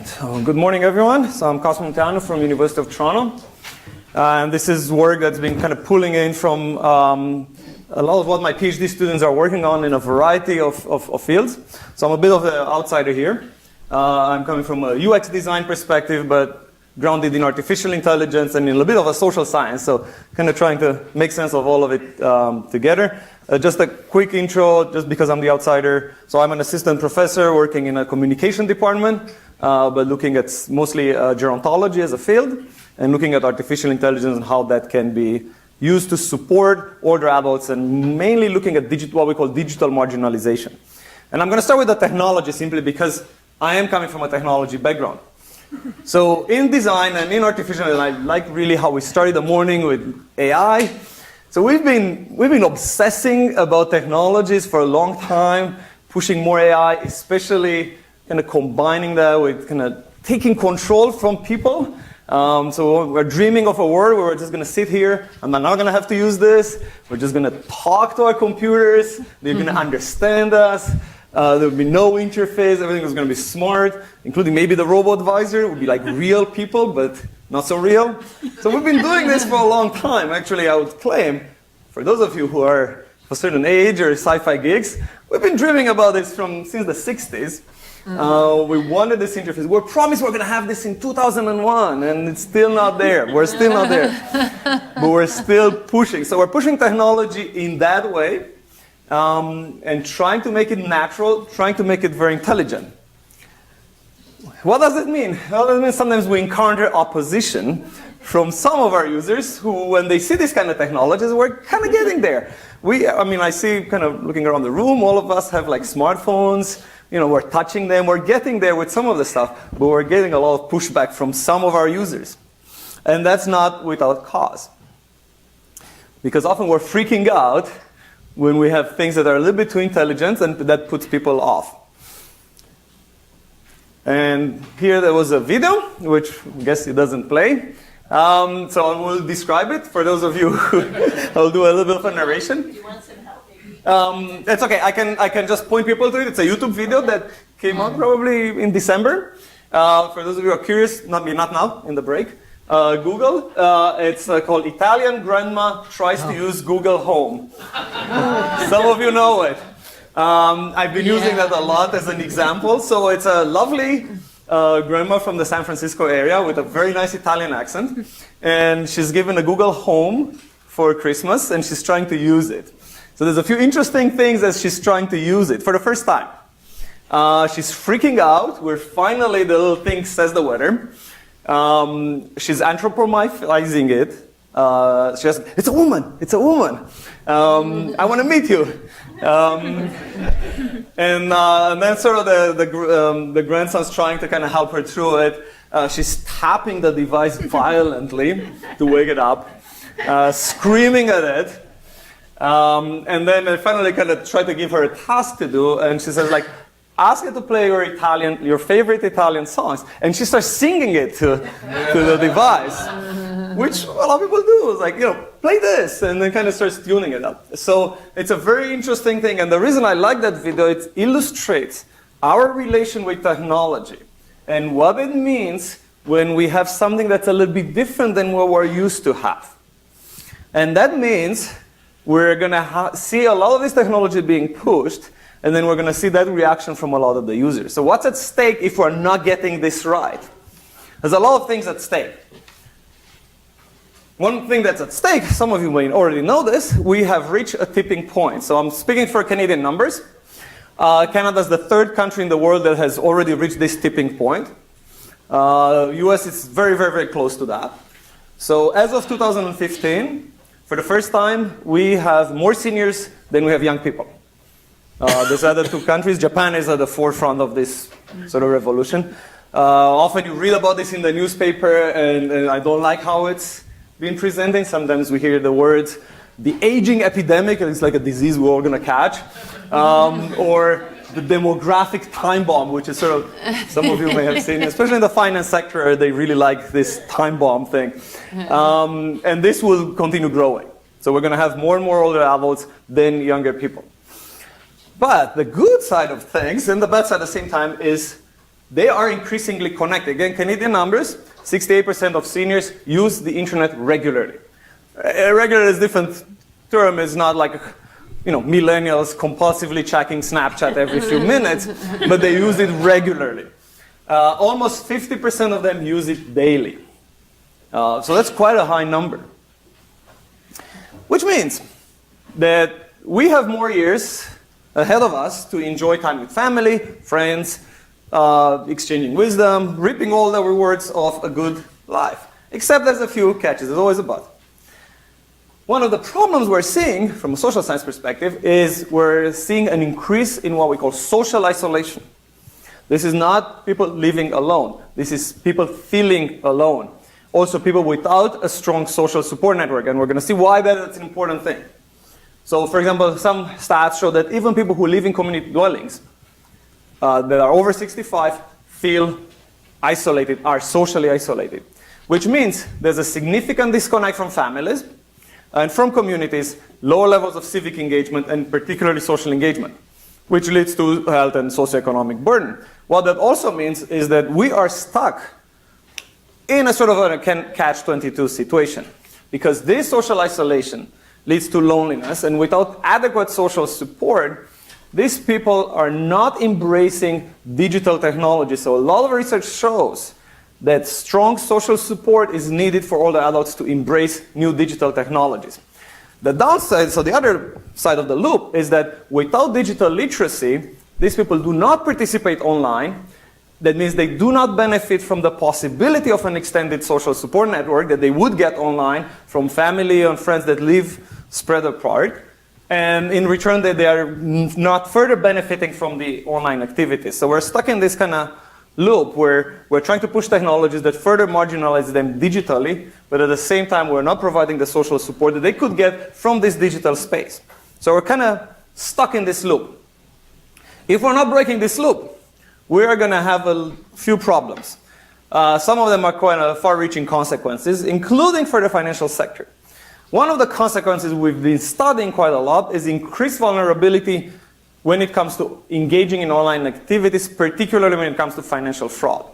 Good morning, everyone. So I'm Cosmo Montano from University of Toronto. And this is work that's been kind of pulling in from a lot of what my PhD students are working on in a variety of fields. So I'm a bit of an outsider here. I'm coming from a UX design perspective, but grounded in artificial intelligence and in a bit of a social science. So kind of trying to make sense of all of it together. Just a quick intro, just because I'm the outsider. So I'm an assistant professor working in a communication department, but looking at mostly gerontology as a field, and looking at artificial intelligence and how that can be used to support older adults, and mainly looking at what we call digital marginalization. And I'm going to start with the technology simply because I am coming from a technology background. So in design and in artificial, I like really how we started the morning with AI. So we've been obsessing about technologies for a long time, pushing more AI, especially kind of combining that with kind of taking control from people. So we're dreaming of a world where we're just going to sit here, and we're not going to have to use this. We're just going to talk to our computers. They're going to understand us. There will be no interface. Everything is going to be smart, including maybe the robot advisor would be like real people, but not so real. So we've been doing this for a long time. Actually, I would claim, for those of you who are of a certain age or sci-fi geeks, we've been dreaming about this since the 60s. We wanted this interface. We promised we're going to have this in 2001, and it's still not there. We're still not there. But we're still pushing. So we're pushing technology in that way, and trying to make it natural, trying to make it very intelligent. What does it mean? Well, it means sometimes we encounter opposition from some of our users who, when they see these kind of technologies, we're kind of getting there. I see kind of looking around the room, all of us have like smartphones. You know, we're touching them, we're getting there with some of the stuff, but we're getting a lot of pushback from some of our users. And that's not without cause. Because often we're freaking out when we have things that are a little bit too intelligent, and that puts people off. And here there was a video, which I guess it doesn't play. So I will describe it for those of you who I'll do a little bit of a narration. You want some help? It's okay. I can just point people to it. It's a YouTube video that came out probably in December. For those of you who are curious, not now, in the break, Google. It's called Italian Grandma Tries to Use Google Home. Some of you know it. I've been using that a lot as an example. So it's a lovely grandma from the San Francisco area with a very nice Italian accent. And she's given a Google Home for Christmas, and she's trying to use it. So there's a few interesting things as she's trying to use it for the first time. She's freaking out, where finally the little thing says the weather. She's anthropomorphizing it. She says, it's a woman, it's a woman. I want to meet you. And then sort of the grandson's trying to kind of help her through it. She's tapping the device violently to wake it up, screaming at it. And then I finally kind of try to give her a task to do, and she says, like, ask her to play your favorite Italian songs. And she starts singing it to the device, which a lot of people do. It's like, play this, and then kind of starts tuning it up. So it's a very interesting thing, and the reason I like that video, it illustrates our relation with technology and what it means when we have something that's a little bit different than what we're used to have. And that means we're going to see a lot of this technology being pushed, and then we're going to see that reaction from a lot of the users. So what's at stake if we're not getting this right? There's a lot of things at stake. One thing that's at stake, some of you may already know this, we have reached a tipping point. So I'm speaking for Canadian numbers. Canada is the third country in the world that has already reached this tipping point. US is very, very, very close to that. So as of 2015, for the first time, we have more seniors than we have young people. These other two countries, Japan is at the forefront of this sort of revolution. Often you read about this in the newspaper, and I don't like how it's been presented. Sometimes we hear the words, the aging epidemic, it's like a disease we're all going to catch, or the demographic time bomb, which is sort of, some of you may have seen, especially in the finance sector, they really like this time bomb thing. And this will continue growing. So we're going to have more and more older adults than younger people. But the good side of things, and the bad side at the same time, is they are increasingly connected. Again, Canadian numbers, 68% of seniors use the internet regularly. Regular is a different term. It's not like, millennials compulsively checking Snapchat every few minutes, but they use it regularly. Almost 50% of them use it daily. So that's quite a high number. Which means that we have more years ahead of us to enjoy time with family, friends, exchanging wisdom, reaping all the rewards of a good life. Except there's a few catches. There's always a but. One of the problems we're seeing from a social science perspective is we're seeing an increase in what we call social isolation. This is not people living alone. This is people feeling alone. Also people without a strong social support network. And we're going to see why that's an important thing. So for example, some stats show that even people who live in community dwellings that are over 65 feel isolated, are socially isolated. Which means there's a significant disconnect from families and from communities, lower levels of civic engagement, and particularly social engagement, which leads to health and socioeconomic burden. What that also means is that we are stuck in a sort of a catch-22 situation, because this social isolation leads to loneliness, and without adequate social support, these people are not embracing digital technology. So a lot of research shows that strong social support is needed for all the adults to embrace new digital technologies. The downside, so the other side of the loop, is that without digital literacy, these people do not participate online. That means they do not benefit from the possibility of an extended social support network that they would get online from family and friends that live spread apart. And in return, they are not further benefiting from the online activities. So we're stuck in this kind of loop where we're trying to push technologies that further marginalize them digitally, but at the same time, we're not providing the social support that they could get from this digital space. So we're kind of stuck in this loop. If we're not breaking this loop, we are going to have a few problems. Some of them are quite far-reaching consequences, including for the financial sector. One of the consequences we've been studying quite a lot is increased vulnerability when it comes to engaging in online activities, particularly when it comes to financial fraud.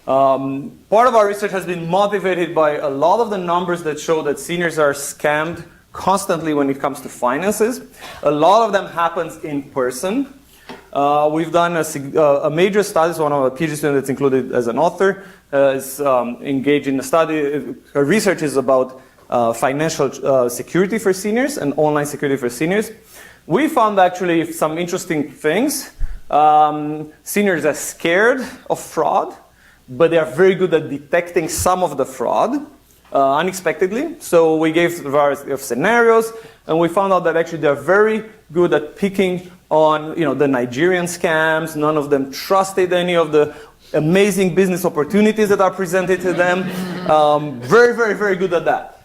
Part of our research has been motivated by a lot of the numbers that show that seniors are scammed constantly when it comes to finances. A lot of them happens in person. We've done a major study. So one of our PhD students that's included as an author is engaged in a study. Her research is about financial security for seniors and online security for seniors. We found actually some interesting things. Seniors are scared of fraud, but they are very good at detecting some of the fraud unexpectedly. So we gave a variety of scenarios, and we found out that actually they're very good at picking on the Nigerian scams. None of them trusted any of the amazing business opportunities that are presented to them. Very, very, very good at that.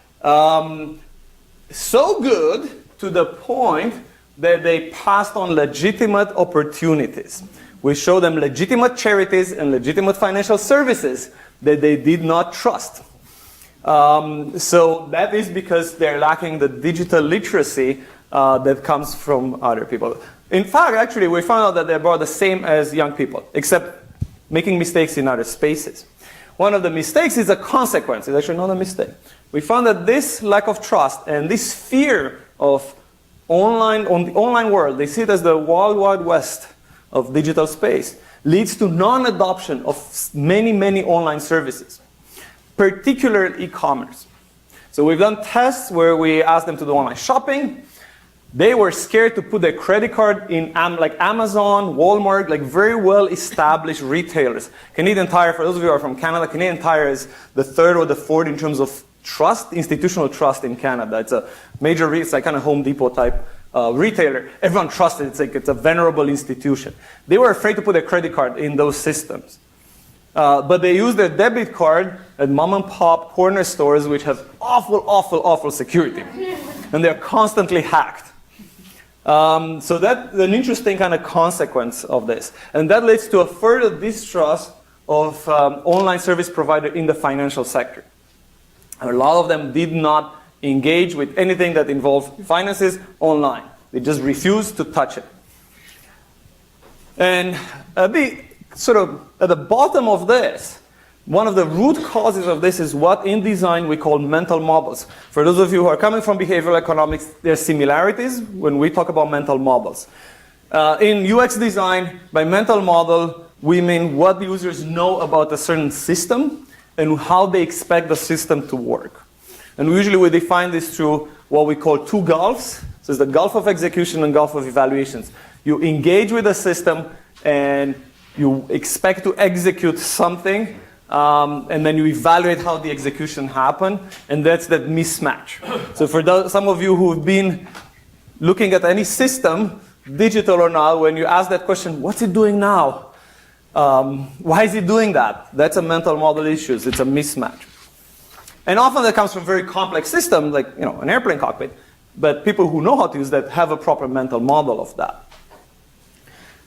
So good to the point that they passed on legitimate opportunities. We show them legitimate charities and legitimate financial services that they did not trust. So that is because they're lacking the digital literacy that comes from other people. In fact, actually, we found out that they're about the same as young people, except making mistakes in other spaces. One of the mistakes is a consequence. It's actually not a mistake. We found that this lack of trust and this fear of on the online world, they see it as the wild, wild west of digital space, leads to non-adoption of many, many online services, particularly e-commerce. So we've done tests where we asked them to do online shopping. They were scared to put their credit card in like Amazon, Walmart, like very well-established retailers. Canadian Tire, for those of you who are from Canada, Canadian Tire is the third or the fourth in terms of trust, institutional trust in Canada. It's a major, it's like kind of Home Depot type retailer. Everyone trusts it. It's a venerable institution. They were afraid to put their credit card in those systems. But they use their debit card at mom and pop corner stores, which have awful, awful, awful security. And they're constantly hacked. So that's an interesting kind of consequence of this. And that leads to a further distrust of online service provider in the financial sector. And a lot of them did not engage with anything that involved finances online. They just refused to touch it. And the sort of at the bottom of this, one of the root causes of this is what in design we call mental models. For those of you who are coming from behavioral economics, there are similarities when we talk about mental models. In UX design, by mental model, we mean what the users know about a certain system and how they expect the system to work. And usually we define this through what we call two gulfs. So it's the gulf of execution and gulf of evaluations. You engage with the system and you expect to execute something, and then you evaluate how the execution happened, and that's that mismatch. So for some of you who've been looking at any system, digital or not, when you ask that question, what's it doing now? Why is it doing that? That's a mental model issue. It's a mismatch. And often that comes from very complex systems, like an airplane cockpit, but people who know how to use that have a proper mental model of that.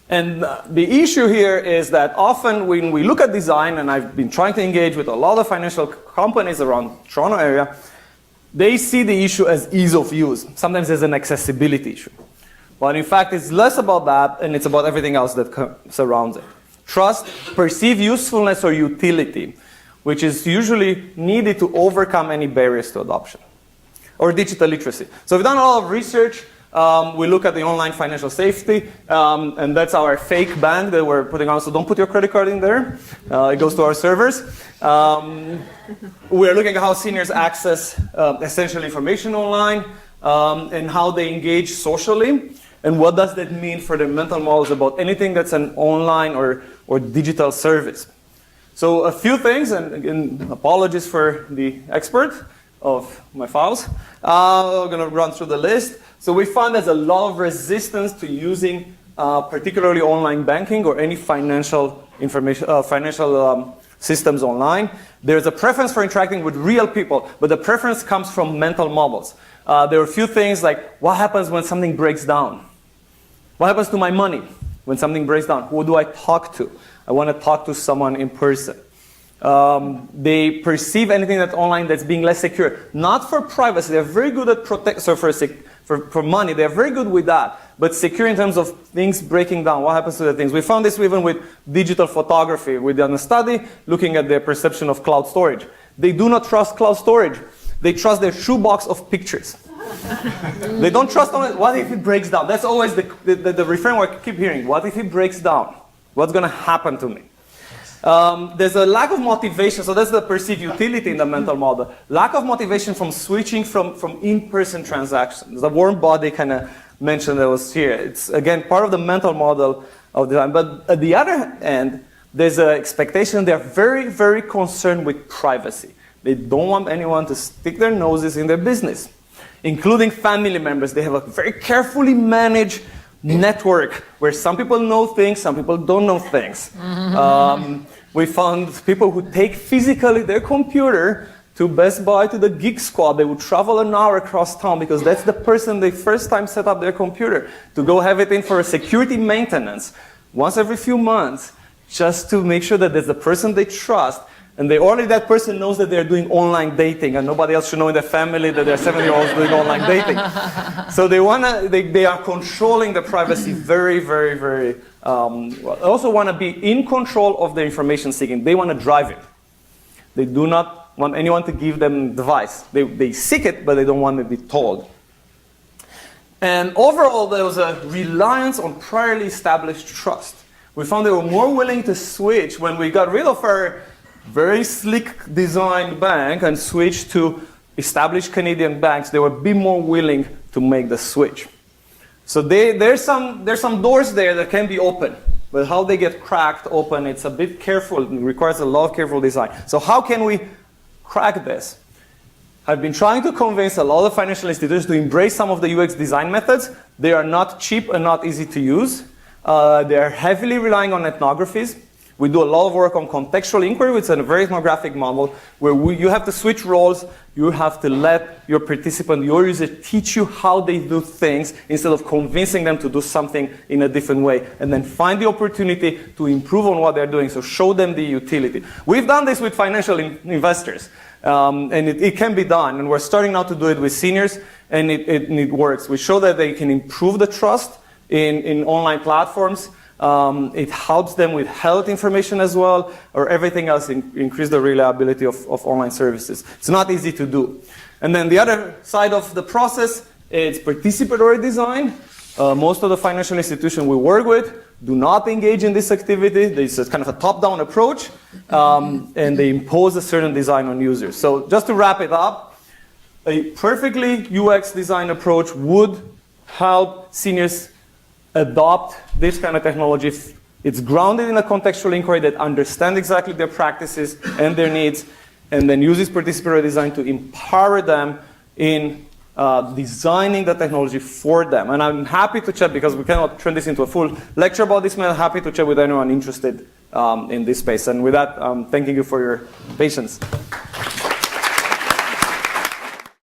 And the issue here is that often when we look at design, and I've been trying to engage with a lot of financial companies around Toronto area, they see the issue as ease of use, sometimes as an accessibility issue. But in fact, it's less about that, and it's about everything else that surrounds it. Trust, perceived usefulness or utility, which is usually needed to overcome any barriers to adoption. Or digital literacy. So we've done a lot of research. We look at the online financial safety, and that's our fake bank that we're putting on. So don't put your credit card in there. It goes to our servers. We're looking at how seniors access essential information online and how they engage socially. And what does that mean for their mental models about anything that's an online or digital service. So a few things, and again, apologies for the expert of my files. I'm going to run through the list. So we found there's a lot of resistance to using particularly online banking or any financial information, systems online. There's a preference for interacting with real people, but the preference comes from mental models. There are a few things like, what happens when something breaks down? What happens to my money when something breaks down? Who do I talk to? I want to talk to someone in person. They perceive anything that's online that's being less secure. Not for privacy. They're very good at for money. They're very good with that. But secure in terms of things breaking down. What happens to the things? We found this even with digital photography. We done a study looking at their perception of cloud storage. They do not trust cloud storage. They trust their shoebox of pictures. They don't trust on it. What if it breaks down? That's always the refrain I keep hearing. What if it breaks down? What's going to happen to me? There's a lack of motivation. So that's the perceived utility in the mental model. Lack of motivation from switching from in-person transactions. The warm body kind of mentioned that was here. It's, again, part of the mental model of design. But at the other end, there's an expectation. They're very, very concerned with privacy. They don't want anyone to stick their noses in their business, including family members. They have a very carefully managed network where some people know things, some people don't know things. We found people who take physically their computer to Best Buy, to the Geek Squad. They would travel an hour across town because that's the person they first time set up their computer to go have it in for a security maintenance once every few months, just to make sure that there's the person they trust. And only that person knows that they're doing online dating, and nobody else should know in their family that they're 7-year-olds doing online dating. So they are controlling the privacy very, very, very well. They also want to be in control of the information seeking. They want to drive it. They do not want anyone to give them advice. They seek it, but they don't want to be told. And overall, there was a reliance on priorly established trust. We found they were more willing to switch when we got rid of our very slick designed bank and switched to established Canadian banks. They would be more willing to make the switch. So there's some doors there that can be open, but how they get cracked open, it's a bit careful. It requires a lot of careful design. So how can we crack this? I've been trying to convince a lot of financial institutions to embrace some of the UX design methods. They are not cheap and not easy to use. They're heavily relying on ethnographies. We do a lot of work on contextual inquiry, which is a very ethnographic model, where you have to switch roles. You have to let your participant, your user, teach you how they do things instead of convincing them to do something in a different way. And then find the opportunity to improve on what they're doing, so show them the utility. We've done this with financial investors, and it can be done. And we're starting now to do it with seniors, and it works. We show that they can improve the trust in online platforms. It helps them with health information as well, or everything else, increase the reliability of online services. It's not easy to do. And then the other side of the process is participatory design. Most of the financial institutions we work with do not engage in this activity. It's a kind of a top-down approach, and they impose a certain design on users. So just to wrap it up, a perfectly UX design approach would help seniors adopt this kind of technology. It's grounded in a contextual inquiry that understands exactly their practices and their needs, and then uses participatory design to empower them in designing the technology for them. And I'm happy to chat, because we cannot turn this into a full lecture about this, but I'm happy to chat with anyone interested in this space. And with that, thanking you for your patience.